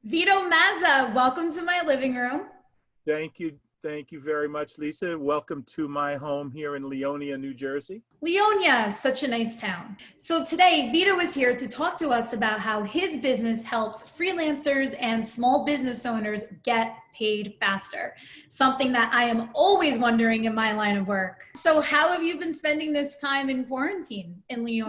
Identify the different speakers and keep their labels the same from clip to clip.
Speaker 1: Vito Mazza, welcome to my living room.
Speaker 2: Thank you. Thank you very much, Lisa. Welcome to my home here in Leonia, New Jersey.
Speaker 1: Leonia, such a nice town. So today, Vito is here to talk to us about how his business helps freelancers and small business owners get paid faster, something that I am always wondering in my line of work. So how have you been spending this time in quarantine in Leonia?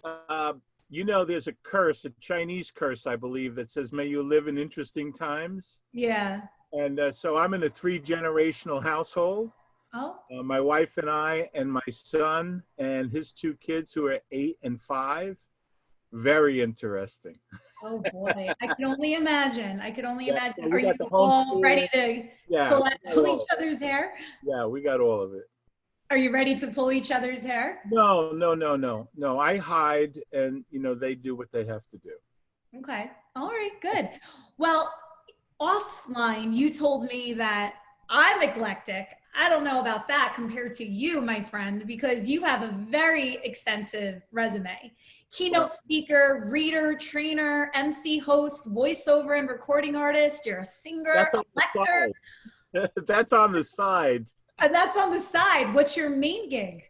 Speaker 2: Well, uh, there's a curse, a Chinese curse, I believe, that says, may you live in interesting times.
Speaker 1: Yeah.
Speaker 2: And so I'm in a three-generational household.
Speaker 1: Oh,
Speaker 2: My wife and I and my son and his two kids who are 8 and 5. Very interesting.
Speaker 1: oh boy. I can only imagine. I can only
Speaker 2: Yeah,
Speaker 1: imagine.
Speaker 2: so
Speaker 1: Are
Speaker 2: we
Speaker 1: you
Speaker 2: got the
Speaker 1: all ready
Speaker 2: homeschool.
Speaker 1: to
Speaker 2: Yeah, we got
Speaker 1: pull
Speaker 2: all
Speaker 1: each
Speaker 2: of it.
Speaker 1: other's hair?
Speaker 2: Yeah, we got all of it.
Speaker 1: Are you ready to pull each other's hair?
Speaker 2: No, no, no, no, no. I hide, and they do what they have to do.
Speaker 1: Okay. All right, good. Well, offline, you told me that I'm eclectic. I don't know about that compared to you, my friend, because you have a very extensive resume. Keynote
Speaker 2: Well,
Speaker 1: speaker, reader, trainer, MC host, voiceover and recording artist. You're a singer,
Speaker 2: that's
Speaker 1: a
Speaker 2: on the
Speaker 1: lecturer,
Speaker 2: side. That's on the side.
Speaker 1: and that's on the side. What's your main gig?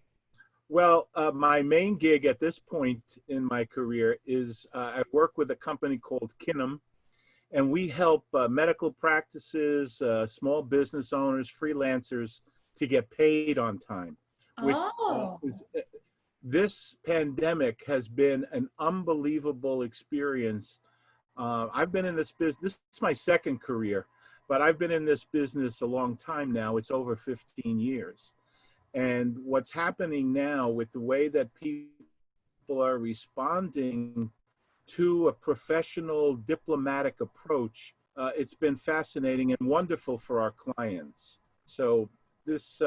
Speaker 2: Well, my main gig at this point in my career is I work with a company called Kinnem, and we help medical practices, small business owners, freelancers to get paid on time, which
Speaker 1: Oh,
Speaker 2: is this pandemic has been an unbelievable experience. I've been in this business, this is my second career, but I've been in this business a long time now. It's over 15 years. And what's happening now with the way that people are responding to a professional diplomatic approach, it's been fascinating and wonderful for our clients. So this,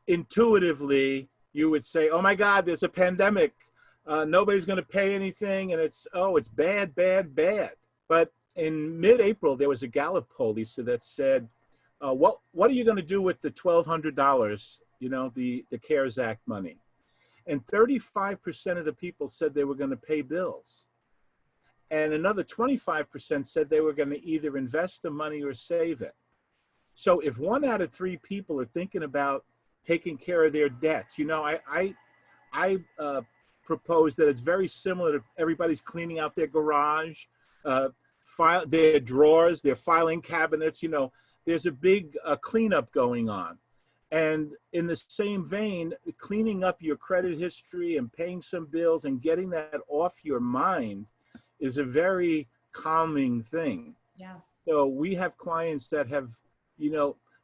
Speaker 2: intuitively, you would say, oh my God, there's a pandemic. Nobody's going to pay anything. And it's bad, bad, bad. But in mid-April, there was a Gallup poll, Lisa, that said, what are you going to do with the $1,200, the CARES Act money? And 35% of the people said they were going to pay bills. And another 25% said they were going to either invest the money or save it. So if 1 out of 3 people are thinking about taking care of their debts, I propose that it's very similar to everybody's cleaning out their garage, their drawers, their filing cabinets. There's a big cleanup going on. And in the same vein, cleaning up your credit history and paying some bills and getting that off your mind is a very calming thing.
Speaker 1: yes.
Speaker 2: So we have clients that have,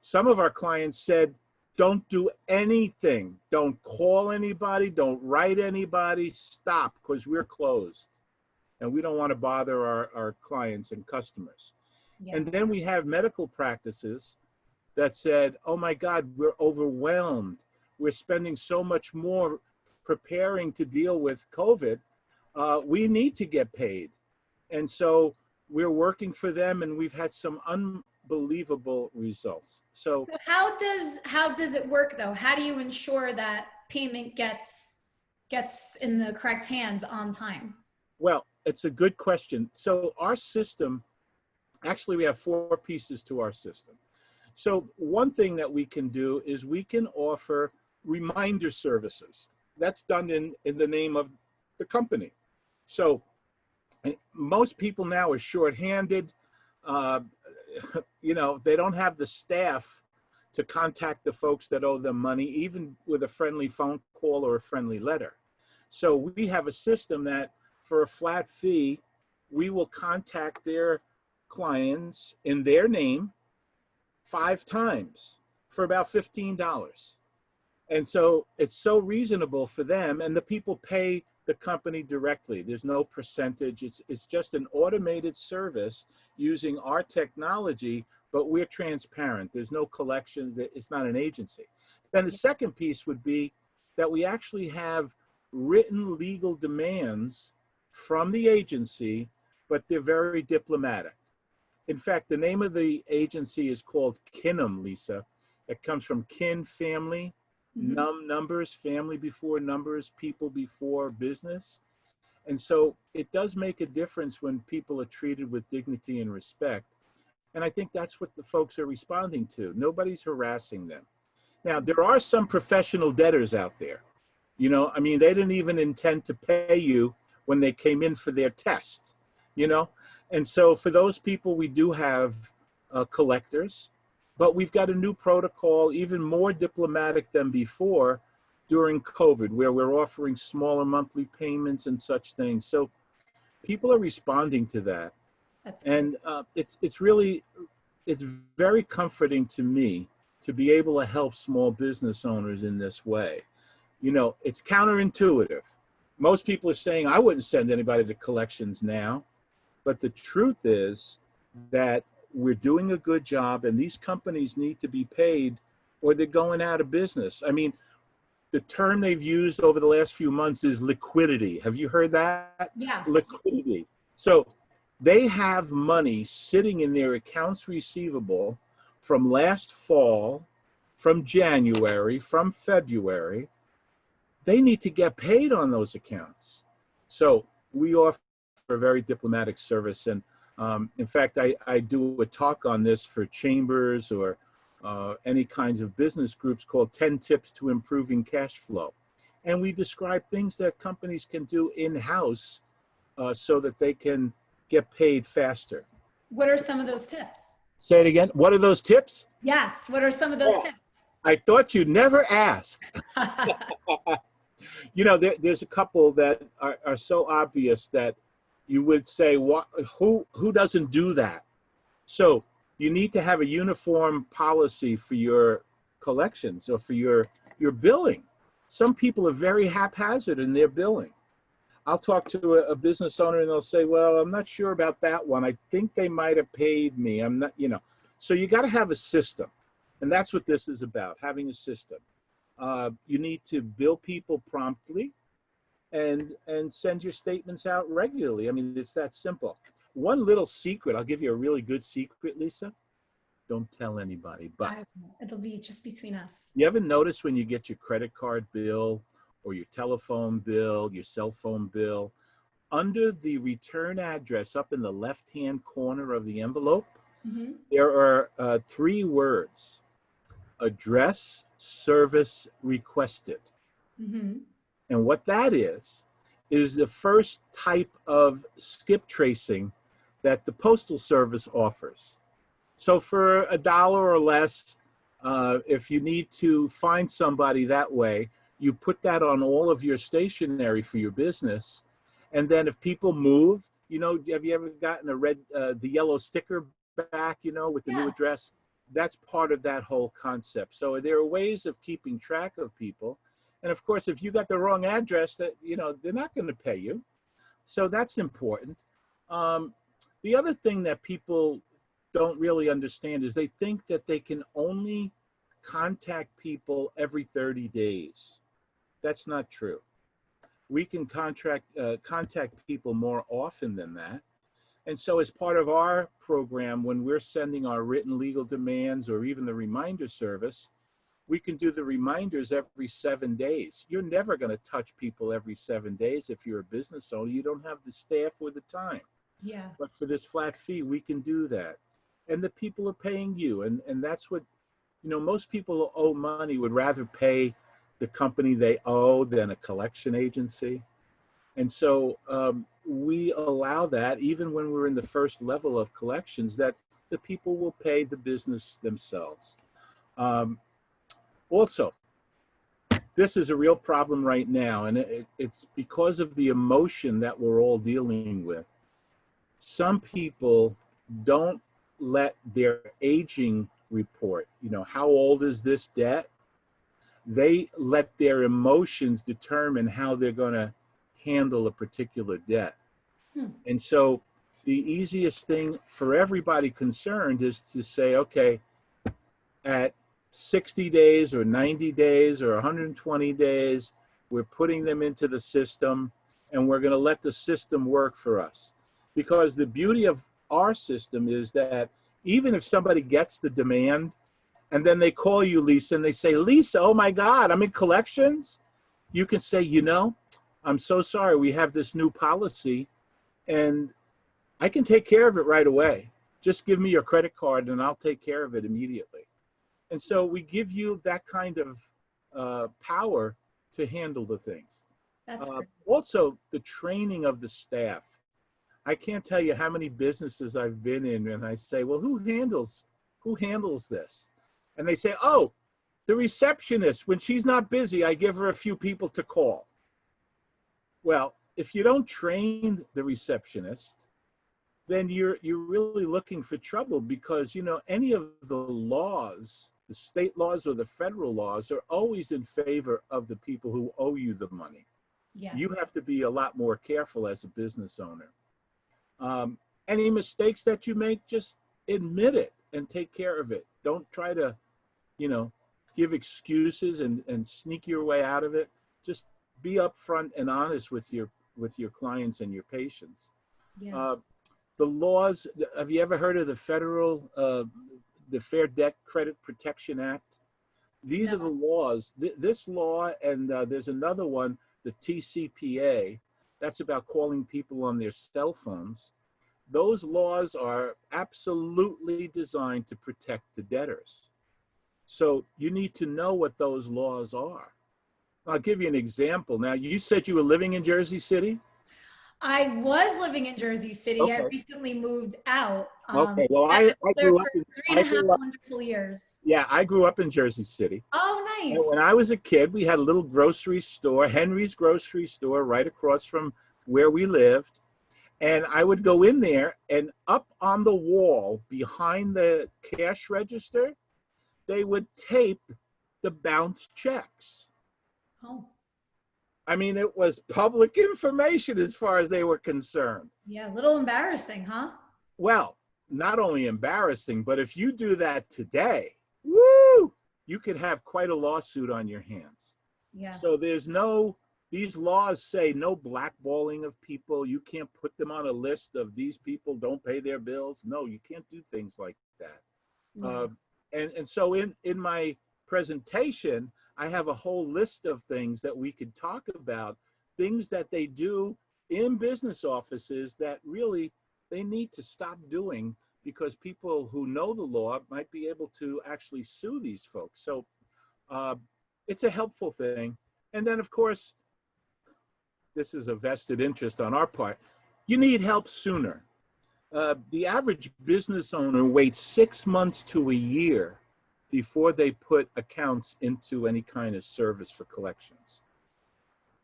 Speaker 2: some of our clients said, don't do anything. Don't call anybody. Don't write anybody. Stop, because we're closed. And we don't want to bother our clients and customers.
Speaker 1: Yeah.
Speaker 2: And then we have medical practices that said, oh my God, we're overwhelmed. We're spending so much more preparing to deal with COVID. We need to get paid. And so we're working for them, and we've had some unbelievable results. So
Speaker 1: So how does it work though? How do you ensure that payment gets in the correct hands on time?
Speaker 2: well, it's a good question. So our system, actually, we have 4 pieces to our system. So one thing that we can do is we can offer reminder services. That's done in the name of the company. So most people now are shorthanded. Uh, they don't have the staff to contact the folks that owe them money, even with a friendly phone call or a friendly letter. So we have a system that for a flat fee, we will contact their clients in their name 5 times for about $15. And so it's so reasonable for them, and the people pay the company directly. There's no percentage. It's just an automated service using our technology, but we're transparent. There's no collections. It's not an agency. Then the second piece would be that we actually have written legal demands from the agency, but they're very diplomatic. In fact, the name of the agency is called Kinnem, Lisa. It comes from kin, family,
Speaker 1: Mhm.
Speaker 2: numbers, family before numbers, people before business. And so it does make a difference when people are treated with dignity and respect. And I think that's what the folks are responding to. Nobody's harassing them. Now, there are some professional debtors out there. You know, I mean, they didn't even intend to pay you when they came in for their test, you know? And so for those people, we do have collectors, but we've got a new protocol, even more diplomatic than before during COVID, where we're offering smaller monthly payments and such things. So people are responding to that. And it's really, it's very comforting to me to be able to help small business owners in this way. You know, it's counterintuitive. Most people are saying, I wouldn't send anybody to collections now. But the truth is that we're doing a good job, and these companies need to be paid or they're going out of business. I mean, the term they've used over the last few months is liquidity. Have you heard that?
Speaker 1: Yeah.
Speaker 2: Liquidity. So they have money sitting in their accounts receivable from last fall, from January, from February. They need to get paid on those accounts. So we offer a very diplomatic service. And in fact, I do a talk on this for chambers or any kinds of business groups called 10 Tips to Improving Cash Flow. And we describe things that companies can do in-house so that they can get paid faster.
Speaker 1: What are some of those tips?
Speaker 2: Say it again. What are those tips?
Speaker 1: Yes. What are some of those tips?
Speaker 2: I thought you'd never ask. You know, there's a couple that are so obvious that you would say, what, who doesn't do that? So you need to have a uniform policy for your collections or for your billing. Some people are very haphazard in their billing. I'll talk to a business owner and they'll say, well, I'm not sure about that one. I think they might have paid me. I'm not, you know. So you got to have a system. And that's what this is about, having a system. You need to bill people promptly and send your statements out regularly. I mean, it's that simple. One little secret, I'll give you a really good secret, Lisa. Don't tell anybody, but
Speaker 1: it'll be just between us.
Speaker 2: You ever notice when you get your credit card bill or your telephone bill, your cell phone bill, under the return address up in the left-hand corner of the envelope, there are 3 words: address, service, requested. And what that is the first type of skip tracing that the Postal Service offers. So for $1 or less, if you need to find somebody that way, you put that on all of your stationery for your business. And then if people move, you know, have you ever gotten a the yellow sticker back, you know, with the new address? That's part of that whole concept. So there are ways of keeping track of people. And of course, if you got the wrong address, that, you know, they're not going to pay you. So that's important. The other thing that people don't really understand is they think that they can only contact people every 30 days. That's not true. We can contact people more often than that. And so as part of our program, when we're sending our written legal demands or even the reminder service, we can do the reminders every 7 days. You're never going to touch people every 7 days if you're a business owner. You don't have the staff or the time.
Speaker 1: Yeah.
Speaker 2: But for this flat fee, we can do that. And the people are paying you. And that's what, you know, most people who owe money would rather pay the company they owe than a collection agency. And so we allow that even when we're in the first level of collections, that the people will pay the business themselves. Also, this is a real problem right now, and it's because of the emotion that we're all dealing with. Some people don't let their aging report, you know, how old is this debt? They let their emotions determine how they're going to handle a particular debt. And so the easiest thing for everybody concerned is to say, okay, at 60 days or 90 days or 120 days, we're putting them into the system and we're going to let the system work for us. Because the beauty of our system is that even if somebody gets the demand and then they call you, Lisa, and they say, Lisa, oh my God, I'm in collections. You can say, you know, I'm so sorry, we have this new policy and I can take care of it right away. Just give me your credit card and I'll take care of it immediately. And so we give you that kind of power to handle the things.
Speaker 1: That's great.
Speaker 2: Also, the training of the staff. I can't tell you how many businesses I've been in and I say, well, who handles this? And they say, oh, the receptionist, when she's not busy, I give her a few people to call. Well, if you don't train the receptionist, then you're really looking for trouble, because, you know, any of the laws, the state laws or the federal laws, are always in favor of the people who owe you the money.
Speaker 1: Yeah.
Speaker 2: You have to be a lot more careful as a business owner. Any mistakes that you make, just admit it and take care of it. Don't try to, you know, give excuses and sneak your way out of it. Just be upfront and honest with your clients and your patients.
Speaker 1: Yeah.
Speaker 2: The laws, have you ever heard of the federal, the Fair Debt Credit Protection Act? These
Speaker 1: No.
Speaker 2: are the laws. This law, and there's another one, the TCPA, that's about calling people on their cell phones. Those laws are absolutely designed to protect the debtors. So you need to know what those laws are. I'll give you an example. Now, you said you were living in Jersey City?
Speaker 1: I was living in Jersey City. I
Speaker 2: Okay.
Speaker 1: recently moved out.
Speaker 2: Okay. Well,
Speaker 1: I
Speaker 2: I
Speaker 1: lived there
Speaker 2: grew
Speaker 1: for
Speaker 2: up in,
Speaker 1: 3.5 wonderful years.
Speaker 2: yeah, I grew up in Jersey City.
Speaker 1: Oh,
Speaker 2: And
Speaker 1: nice.
Speaker 2: when I was a kid, we had a little grocery store, Henry's grocery store, right across from where we lived. And I would go in there, and up on the wall behind the cash register, they would tape the bounced checks.
Speaker 1: Oh,
Speaker 2: I mean, it was public information as far as they were concerned.
Speaker 1: yeah. A little embarrassing, huh?
Speaker 2: Well, not only embarrassing, but if you do that today, woo, you could have quite a lawsuit on your hands.
Speaker 1: Yeah.
Speaker 2: So these laws say no blackballing of people. You can't put them on a list of these people don't pay their bills. No, you can't do things like that.
Speaker 1: Yeah.
Speaker 2: And so in my presentation, I have a whole list of things that we could talk about, things that they do in business offices that really they need to stop doing, because people who know the law might be able to actually sue these folks. So it's a helpful thing. And then, of course, this is a vested interest on our part. You need help sooner. The average business owner waits 6 months to a year before they put accounts into any kind of service for collections.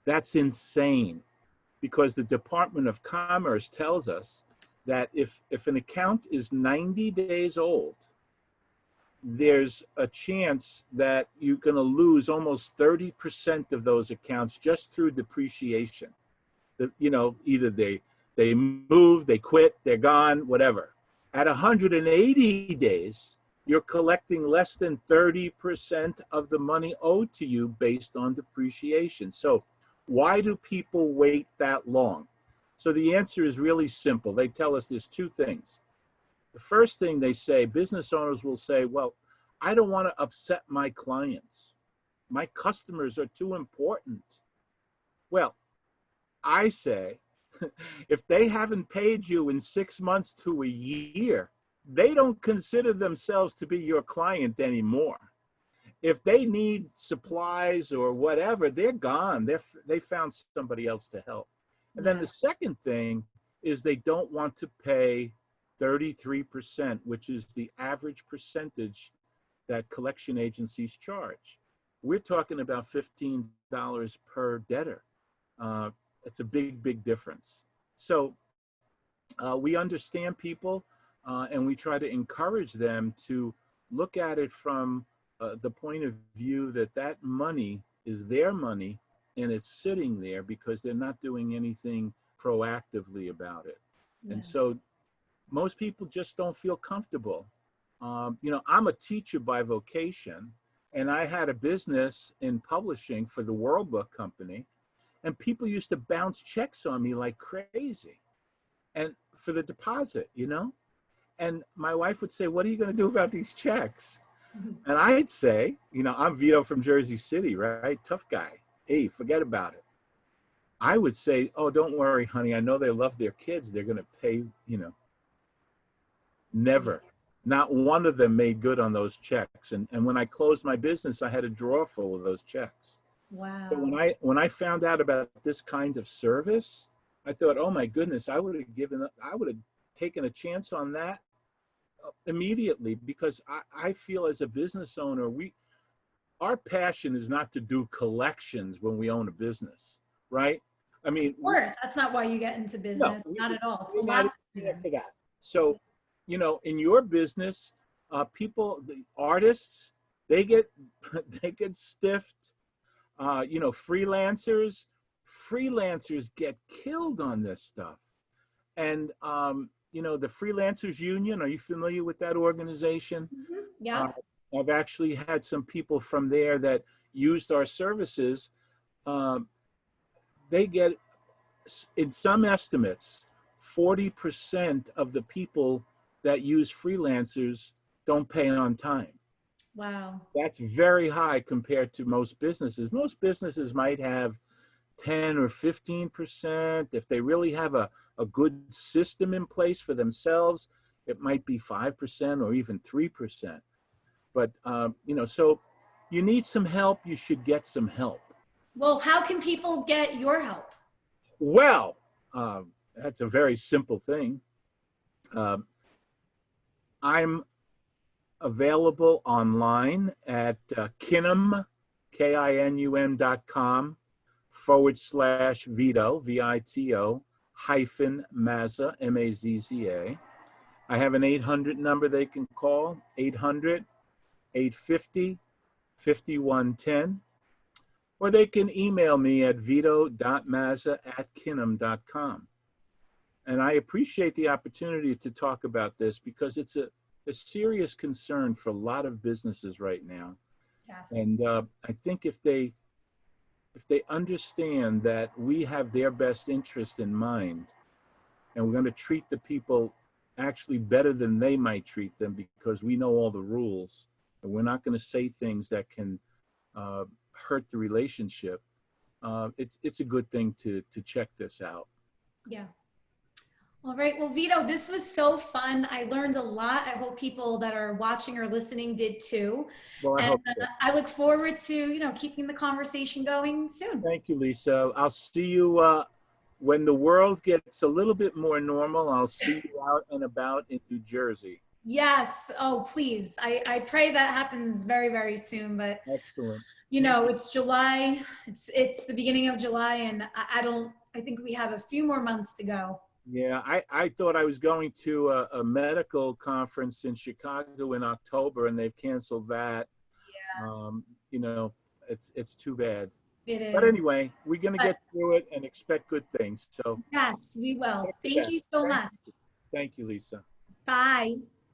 Speaker 2: That's insane, because the Department of Commerce tells us that if an account is 90 days old, there's a chance that you're going to lose almost 30% of those accounts just through depreciation. You know, either they move, they quit, they're gone, whatever. At 180 days, you're collecting less than 30% of the money owed to you based on depreciation. So why do people wait that long? So the answer is really simple. They tell us there's two things. The first thing they say, business owners will say, well, I don't want to upset my clients. My customers are too important. Well, I say, if they haven't paid you in 6 months to a year, they don't consider themselves to be your client anymore. If they need supplies or whatever, they're gone. They found somebody else to help. And then the second thing is they don't want to pay 33%, which is the average percentage that collection agencies charge. We're talking about $15 per debtor. It's a big, big difference. So we understand people, and we try to encourage them to look at it from the point of view that that money is their money, and it's sitting there because they're not doing anything proactively about it.
Speaker 1: Yeah.
Speaker 2: And so most people just don't feel comfortable. You know, I'm a teacher by vocation, and I had a business in publishing for the World Book Company, and people used to bounce checks on me like crazy, and for the deposit, you know? And my wife would say, what are you going to do about these checks? And I'd say, you know, I'm Vito from Jersey City, right? Tough guy. Hey, forget about it. I would say, oh, don't worry, honey. I know they love their kids. They're going to pay, never. Not one of them made good on those checks. And when I closed my business, I had a drawer full of those checks. So
Speaker 1: Wow.
Speaker 2: when I found out about this kind of service, I thought, oh my goodness, I would have taken a chance on that immediately, because I feel as a business owner, our passion is not to do collections when we own a business, right? I mean,
Speaker 1: Of course, that's not why you get into
Speaker 2: no,
Speaker 1: business. Not at all. It's the
Speaker 2: we're not
Speaker 1: last
Speaker 2: even there
Speaker 1: reason.
Speaker 2: for that. So, in your business, people, the artists, they get they get stiffed. Freelancers get killed on this stuff. And the Freelancers Union, are you familiar with that organization?
Speaker 1: Yeah.
Speaker 2: I've actually had some people from there that used our services. They get, in some estimates, 40% of the people that use freelancers don't pay on time.
Speaker 1: Wow.
Speaker 2: That's very high compared to most businesses. Most businesses might have 10 or 15%. If they really have a good system in place for themselves, it might be 5% or even 3%. But, so you need some help, you should get some help.
Speaker 1: Well, how can people get your help?
Speaker 2: Well, that's a very simple thing. I'm available online at Kinum, KINUM.com/Vito, VITO, hyphen Mazza, MAZZA. I have an 800 number they can call, 800-850-5110. Or they can email me at vito.mazza@kinum.com. And I appreciate the opportunity to talk about this, because it's a serious concern for a lot of businesses right now.
Speaker 1: Yes.
Speaker 2: And I think if they understand that we have their best interest in mind, and we're going to treat the people actually better than they might treat them, because we know all the rules, and we're not going to say things that can hurt the relationship, it's a good thing to check this out.
Speaker 1: Yeah. All right. Well, Vito, this was so fun. I learned a lot. I hope people that are watching or listening did too.
Speaker 2: Well, I
Speaker 1: And
Speaker 2: hope so.
Speaker 1: I look forward to, keeping the conversation going soon.
Speaker 2: Thank you, Lisa. I'll see you when the world gets a little bit more normal. I'll see you out and about in New Jersey.
Speaker 1: Yes. Oh, please. I pray that happens very, very soon. But,
Speaker 2: Excellent.
Speaker 1: it's July. It's the beginning of July, and I think we have a few more months to go.
Speaker 2: Yeah, I thought I was going to a medical conference in Chicago in October, and they've canceled that.
Speaker 1: Yeah.
Speaker 2: It's too bad.
Speaker 1: It is.
Speaker 2: But anyway, we're going to get through it and expect good things. So
Speaker 1: Yes, we will.
Speaker 2: all the
Speaker 1: Thank you
Speaker 2: best.
Speaker 1: so much.
Speaker 2: Thank you, Lisa.
Speaker 1: Bye.